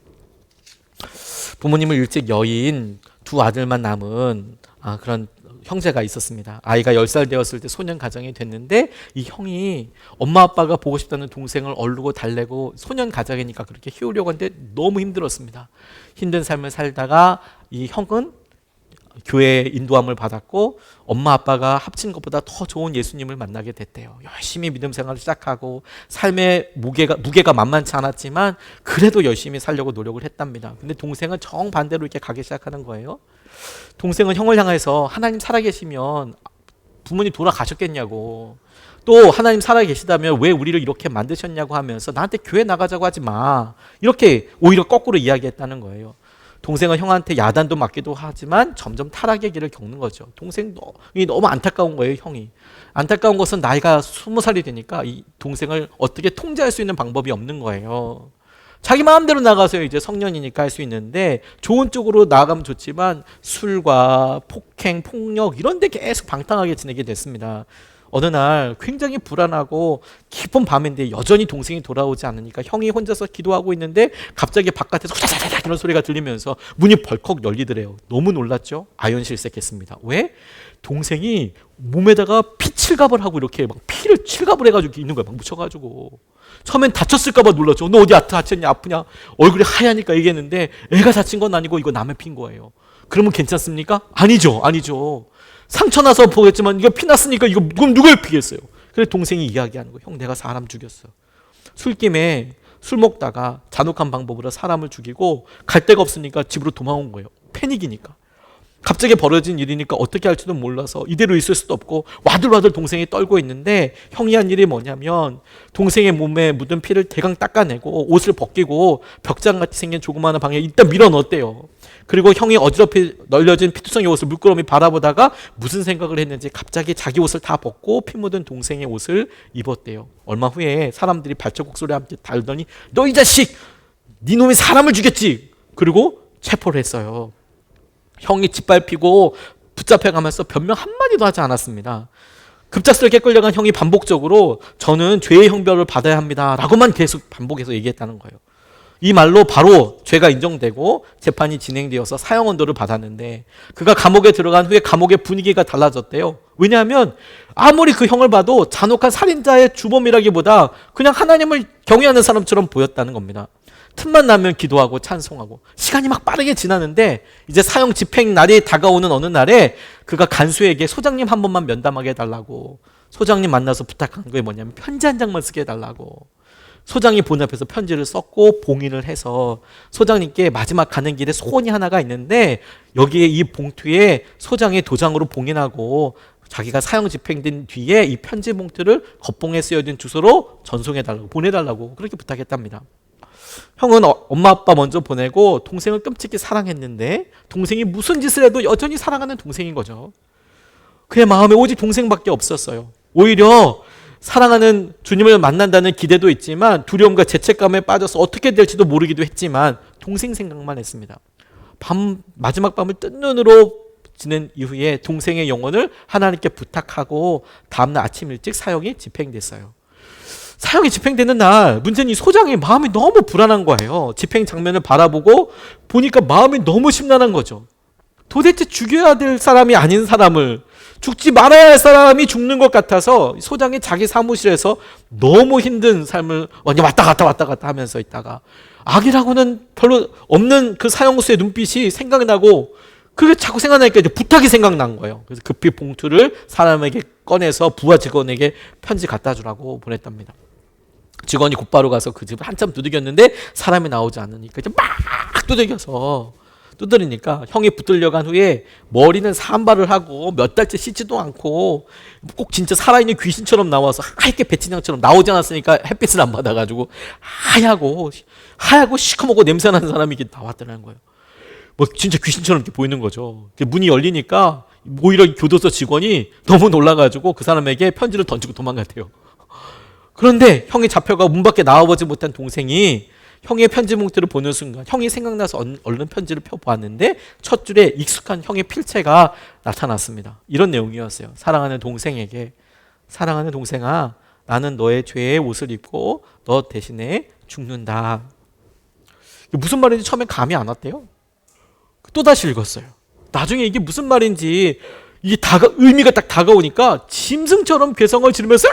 Speaker 1: 부모님을 일찍 여인 두 아들만 남은 그런 형제가 있었습니다. 아이가 10살 되었을 때 소년 가정이 됐는데 이 형이 엄마 아빠가 보고 싶다는 동생을 얼르고 달래고 소년 가정이니까 그렇게 키우려고 하는데 너무 힘들었습니다. 힘든 삶을 살다가 이 형은 교회에 인도함을 받았고 엄마 아빠가 합친 것보다 더 좋은 예수님을 만나게 됐대요. 열심히 믿음 생활을 시작하고 삶의 무게가 만만치 않았지만 그래도 열심히 살려고 노력을 했답니다. 근데 동생은 정반대로 이렇게 가기 시작하는 거예요. 동생은 형을 향해서 하나님 살아계시면 부모님 돌아가셨겠냐고, 또 하나님 살아계시다면 왜 우리를 이렇게 만드셨냐고 하면서 나한테 교회 나가자고 하지 마, 이렇게 오히려 거꾸로 이야기했다는 거예요. 동생은 형한테 야단도 맞기도 하지만 점점 타락의 길을 겪는 거죠. 동생이 너무 안타까운 거예요. 형이 안타까운 것은 나이가 20살이 되니까 이 동생을 어떻게 통제할 수 있는 방법이 없는 거예요. 자기 마음대로 나가서 이제 성년이니까 할 수 있는데 좋은 쪽으로 나아가면 좋지만 술과 폭행, 폭력 이런 데 계속 방탕하게 지내게 됐습니다. 어느 날 굉장히 불안하고 깊은 밤인데 여전히 동생이 돌아오지 않으니까 형이 혼자서 기도하고 있는데 갑자기 바깥에서 후다다닥 이런 소리가 들리면서 문이 벌컥 열리더래요. 너무 놀랐죠. 아연실색했습니다. 왜? 동생이 몸에다가 피칠갑을 하고 이렇게 막 피를 칠갑을 해가지고 있는 거야. 막 묻혀가지고. 처음엔 다쳤을까봐 놀랐죠. 너 어디 다쳤냐, 아프냐? 얼굴이 하얘니까 얘기했는데 애가 다친 건 아니고 이거 남의 피인 거예요. 그러면 괜찮습니까? 아니죠, 아니죠. 상처 나서 보겠지만 이거 피 났으니까 이거 그럼 누굴 피겠어요? 그래서 동생이 이야기하는 거예요. 형, 내가 사람 죽였어. 술김에 술 먹다가 잔혹한 방법으로 사람을 죽이고 갈 데가 없으니까 집으로 도망온 거예요. 패닉이니까. 갑자기 벌어진 일이니까 어떻게 할지도 몰라서 이대로 있을 수도 없고 와들와들 동생이 떨고 있는데 형이 한 일이 뭐냐면 동생의 몸에 묻은 피를 대강 닦아내고 옷을 벗기고 벽장같이 생긴 조그마한 방에 일단 밀어 넣었대요. 그리고 형이 어지럽히 널려진 피투성이 옷을 물끄러미 바라보다가 무슨 생각을 했는지 갑자기 자기 옷을 다 벗고 피 묻은 동생의 옷을 입었대요. 얼마 후에 사람들이 발자국 소리와 함께 달더니 너 이 자식! 네 놈이 사람을 죽였지! 그리고 체포를 했어요. 형이 짓밟히고 붙잡혀가면서 변명 한마디도 하지 않았습니다. 급작스럽게 끌려간 형이 반복적으로 저는 죄의 형벌을 받아야 합니다 라고만 계속 반복해서 얘기했다는 거예요. 이 말로 바로 죄가 인정되고 재판이 진행되어서 사형 언도를 받았는데 그가 감옥에 들어간 후에 감옥의 분위기가 달라졌대요. 왜냐하면 아무리 그 형을 봐도 잔혹한 살인자의 주범이라기보다 그냥 하나님을 경외하는 사람처럼 보였다는 겁니다. 틈만 나면 기도하고 찬송하고 시간이 막 빠르게 지나는데 이제 사형 집행 날이 다가오는 어느 날에 그가 간수에게 소장님 한 번만 면담하게 해달라고 소장님 만나서 부탁한 게 뭐냐면 편지 한 장만 쓰게 해달라고 소장이 본앞에서 편지를 썼고 봉인을 해서 소장님께 마지막 가는 길에 소원이 하나가 있는데 여기에 이 봉투에 소장의 도장으로 봉인하고 자기가 사형 집행된 뒤에 이 편지 봉투를 겉봉에 쓰여진 주소로 전송해달라고 보내달라고 그렇게 부탁했답니다. 형은 엄마 아빠 먼저 보내고 동생을 끔찍히 사랑했는데 동생이 무슨 짓을 해도 여전히 사랑하는 동생인 거죠. 그의 마음에 오직 동생밖에 없었어요. 오히려 사랑하는 주님을 만난다는 기대도 있지만 두려움과 죄책감에 빠져서 어떻게 될지도 모르기도 했지만 동생 생각만 했습니다. 마지막 밤을 뜬 눈으로 지낸 이후에 동생의 영혼을 하나님께 부탁하고 다음날 아침 일찍 사형이 집행됐어요. 사형이 집행되는 날 문제는 이 소장이 마음이 너무 불안한 거예요. 집행 장면을 바라보고 보니까 마음이 너무 심란한 거죠. 도대체 죽여야 될 사람이 아닌 사람을 죽지 말아야 할 사람이 죽는 것 같아서 소장이 자기 사무실에서 너무 힘든 삶을 완전 왔다 갔다 하면서 있다가 악이라고는 별로 없는 그 사형수의 눈빛이 생각나고 그게 자꾸 생각나니까 이제 부탁이 생각난 거예요. 그래서 급히 봉투를 사람에게 꺼내서 부하 직원에게 편지 갖다 주라고 보냈답니다. 직원이 곧바로 가서 그 집을 한참 두들겼는데 사람이 나오지 않으니까 이제 막 두드리니까 형이 붙들려 간 후에 머리는 산발을 하고 몇 달째 씻지도 않고 꼭 진짜 살아있는 귀신처럼 나와서 하얗게 배치장처럼 나오지 않았으니까 햇빛을 안 받아가지고 하얗고 시커멓고 냄새나는 사람이 이렇게 나왔다는 거예요. 뭐 진짜 귀신처럼 이렇게 보이는 거죠. 문이 열리니까 오히려 교도소 직원이 너무 놀라가지고 그 사람에게 편지를 던지고 도망갔대요. 그런데 형이 잡혀가 문 밖에 나와보지 못한 동생이 형의 편지 봉투를 보는 순간 형이 생각나서 얼른 편지를 펴보았는데 첫 줄에 익숙한 형의 필체가 나타났습니다. 이런 내용이었어요. 사랑하는 동생에게 사랑하는 동생아 나는 너의 죄의 옷을 입고 너 대신에 죽는다. 무슨 말인지 처음엔 감이 안 왔대요. 또다시 읽었어요. 나중에 이게 무슨 말인지 이게 의미가 딱 다가오니까 짐승처럼 괴성을 지르면서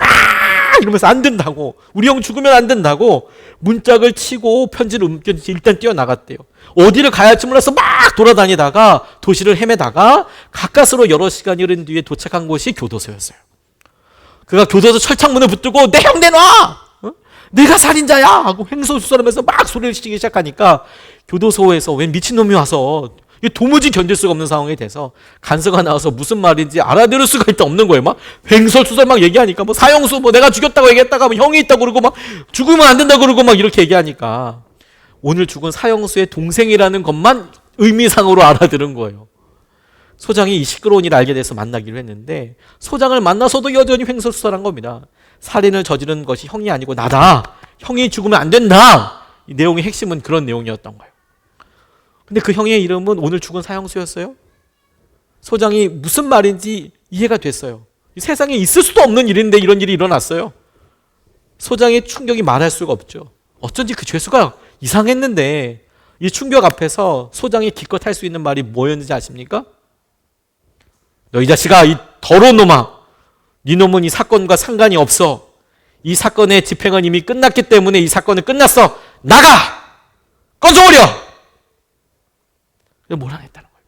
Speaker 1: 이러면서 안 된다고 우리 형 죽으면 안 된다고 문짝을 치고 편지를 옮겨주지 일단 뛰어나갔대요. 어디를 가야 할지 몰라서 막 돌아다니다가 도시를 헤매다가 가까스로 여러 시간이 흐른 뒤에 도착한 곳이 교도소였어요. 그가 교도소 철창문을 붙들고 내 형 내놔! 내가 살인자야! 하고 횡설수설하면서 막 소리를 치기 시작하니까 교도소에서 웬 미친놈이 와서 도무지 견딜 수가 없는 상황이 돼서 간서가 나와서 무슨 말인지 알아들을 수가 일단 없는 거예요. 막 횡설수설 막 얘기하니까 뭐 사형수 뭐 내가 죽였다고 얘기했다가 뭐 형이 있다고 그러고 막 죽으면 안 된다고 그러고 막 이렇게 얘기하니까 오늘 죽은 사형수의 동생이라는 것만 의미상으로 알아들은 거예요. 소장이 이 시끄러운 일을 알게 돼서 만나기로 했는데 소장을 만나서도 여전히 횡설수설한 겁니다. 살인을 저지른 것이 형이 아니고 나다. 형이 죽으면 안 된다. 이 내용의 핵심은 그런 내용이었던 거예요. 근데 그 형의 이름은 오늘 죽은 사형수였어요. 소장이 무슨 말인지 이해가 됐어요. 이 세상에 있을 수도 없는 일인데 이런 일이 일어났어요. 소장의 충격이 말할 수가 없죠. 어쩐지 그 죄수가 이상했는데 이 충격 앞에서 소장이 기껏 할 수 있는 말이 뭐였는지 아십니까? 너 이 자식아, 이 더러운 놈아, 네 놈은 이 사건과 상관이 없어. 이 사건의 집행은 이미 끝났기 때문에 이 사건은 끝났어. 나가! 꺼져버려! 뭘 안 했다는 거예요.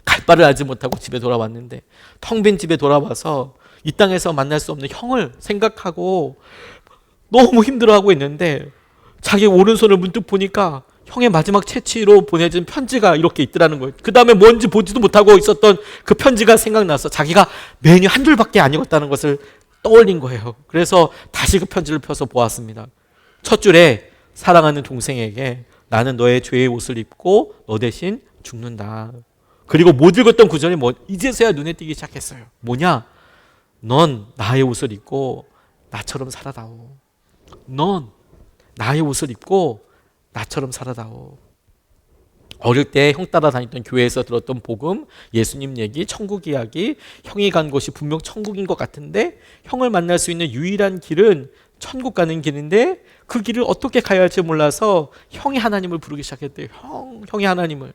Speaker 1: 갈 바를 알지 못하고 집에 돌아왔는데 텅 빈 집에 돌아와서 이 땅에서 만날 수 없는 형을 생각하고 너무 힘들어하고 있는데 자기 오른손을 문득 보니까 형의 마지막 채취로 보내준 편지가 이렇게 있더라는 거예요. 그 다음에 뭔지 보지도 못하고 있었던 그 편지가 생각나서 자기가 메뉴 한 줄밖에 안 읽었다는 것을 떠올린 거예요. 그래서 다시 그 편지를 펴서 보았습니다. 첫 줄에 사랑하는 동생에게 나는 너의 죄의 옷을 입고 너 대신 죽는다. 그리고 못 읽었던 구절이 이제서야 눈에 띄기 시작했어요. 뭐냐? 넌 나의 옷을 입고 나처럼 살아다오. 넌 나의 옷을 입고 나처럼 살아다오. 어릴 때 형 따라다니던 교회에서 들었던 복음, 예수님 얘기, 천국 이야기, 형이 간 곳이 분명 천국인 것 같은데 형을 만날 수 있는 유일한 길은 천국 가는 길인데 그 길을 어떻게 가야 할지 몰라서 형이 하나님을 부르기 시작했대요. 형이 하나님을.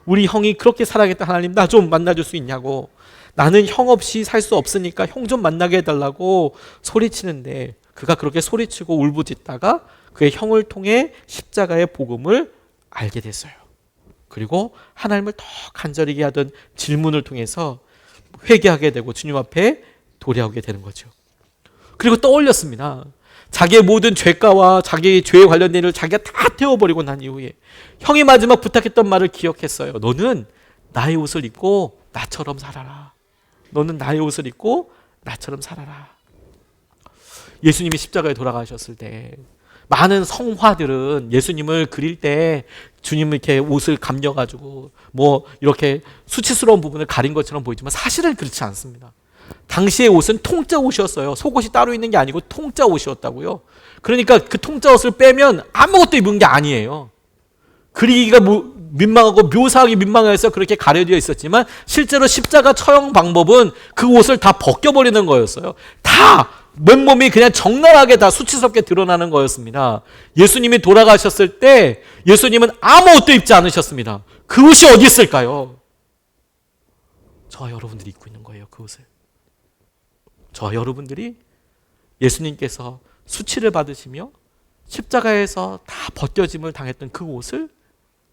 Speaker 1: 우리 형이 그렇게 살아야겠다. 하나님 나 좀 만나줄 수 있냐고. 나는 형 없이 살 수 없으니까 형 좀 만나게 해달라고 소리치는데 그가 그렇게 소리치고 울부짖다가 그의 형을 통해 십자가의 복음을 알게 됐어요. 그리고 하나님을 더 간절히 하던 질문을 통해서 회개하게 되고 주님 앞에 도래하게 되는 거죠. 그리고 떠올렸습니다. 자기의 모든 죄가와 자기의 죄에 관련된 일을 자기가 다 태워버리고 난 이후에 형이 마지막 부탁했던 말을 기억했어요. 너는 나의 옷을 입고 나처럼 살아라. 너는 나의 옷을 입고 나처럼 살아라. 예수님이 십자가에 돌아가셨을 때 많은 성화들은 예수님을 그릴 때 주님을 이렇게 옷을 감겨가지고 뭐 이렇게 수치스러운 부분을 가린 것처럼 보이지만 사실은 그렇지 않습니다. 당시의 옷은 통짜 옷이었어요. 속옷이 따로 있는 게 아니고 통짜 옷이었다고요. 그러니까 그 통짜 옷을 빼면 아무것도 입은 게 아니에요. 그리기가 민망하고 묘사하기 민망해서 그렇게 가려져 있었지만 실제로 십자가 처형 방법은 그 옷을 다 벗겨버리는 거였어요. 다 맨몸이 그냥 적나라하게 다 수치스럽게 드러나는 거였습니다. 예수님이 돌아가셨을 때 예수님은 아무 옷도 입지 않으셨습니다. 그 옷이 어디 있을까요? 저와 여러분들이 입고 있는 거예요. 그 옷을. 저와 여러분들이 예수님께서 수치를 받으시며 십자가에서 다 벗겨짐을 당했던 그 옷을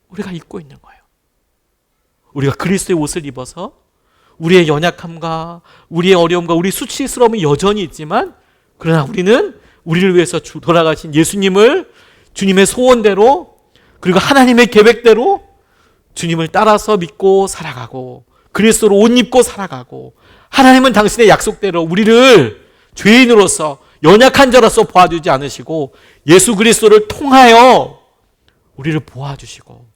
Speaker 1: 우리가 입고 있는 거예요. 우리가 그리스도의 옷을 입어서 우리의 연약함과 우리의 어려움과 우리 수치스러움이 여전히 있지만 그러나 우리는 우리를 위해서 돌아가신 예수님을 주님의 소원대로 그리고 하나님의 계획대로 주님을 따라서 믿고 살아가고 그리스도로 옷 입고 살아가고 하나님은 당신의 약속대로 우리를 죄인으로서 연약한 자로서 보아주지 않으시고 예수 그리스도를 통하여 우리를 보아주시고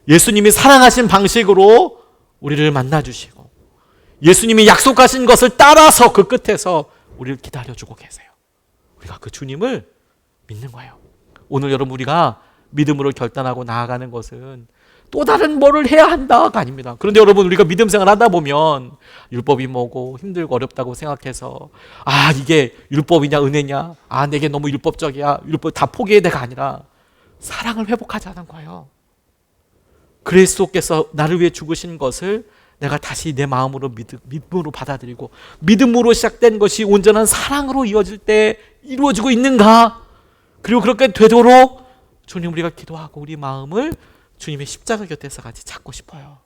Speaker 1: 예수님이 사랑하신 방식으로 우리를 만나주시고 예수님이 약속하신 것을 따라서 그 끝에서 우리를 기다려주고 계세요. 우리가 그 주님을 믿는 거예요. 오늘 여러분 우리가 믿음으로 결단하고 나아가는 것은 또 다른 뭐를 해야 한다가 아닙니다. 그런데 여러분 우리가 믿음 생활 하다 보면 율법이 뭐고 힘들고 어렵다고 생각해서 이게 율법이냐 은혜냐 내게 너무 율법적이야 율법 다 포기해야 돼가 아니라 사랑을 회복하자는 거예요. 그리스도께서 나를 위해 죽으신 것을 내가 다시 내 마음으로 믿음으로 받아들이고 믿음으로 시작된 것이 온전한 사랑으로 이어질 때 이루어지고 있는가? 그리고 그렇게 되도록 주님 우리가 기도하고 우리 마음을 주님의 십자가 곁에서 같이 찾고 싶어요.